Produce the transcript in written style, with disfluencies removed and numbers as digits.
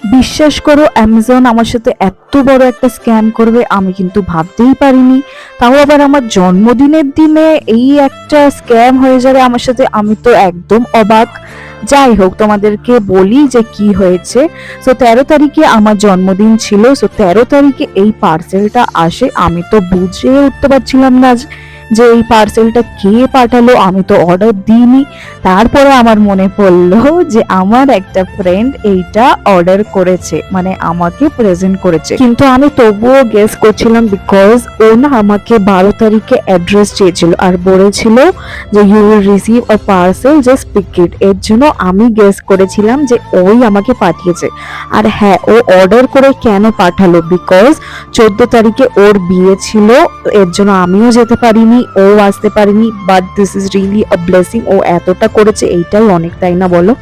বিশ্বাস করো, অ্যামাজন আমার সাথে এত বড় একটা স্ক্যাম করবে আমি কিন্তু ভাবতেই পারিনি। তাও আবার আমার জন্মদিনের দিনে এই একটা স্ক্যাম হয়ে যাবে আমার সাথে, আমি তো একদম অবাক। যাই হোক, তোমাদেরকে বলি যে কি হয়েছে। সো 13 তারিখে আমার জন্মদিন ছিল। সো 13 তারিখে এই পার্সেলটা আসে। আমি তো বুঝে উঠতে পারছিলাম না যে এই পার্সেলটা কে পাঠালো, আমি তো অর্ডার দিইনি। তারপরে আমার মনে পড়লো যে আমার একটা ফ্রেন্ড এইটা অর্ডার করেছে, মানে আমাকে প্রেজেন্ট করেছে। কিন্তু আমি তবুও গেস করছিলাম, বিকজ ও না আমাকে 12 তারিখে অ্যাড্রেস চেয়েছিল আর বলেছিল যে you will receive a parcel, just pick it. এর জন্য আমি গেস করেছিলাম যে ওই আমাকে পাঠিয়েছে। আর হ্যাঁ, ও অর্ডার করে কেন পাঠালো, বিকজ 14 তারিখে ওর বিয়ে ছিল, এর জন্য আমিও যেতে পারিনি, ও আসতে পারিনি। But this is really a blessing, ও এতটা করেছে এইটাই অনেক, তাই না বলো?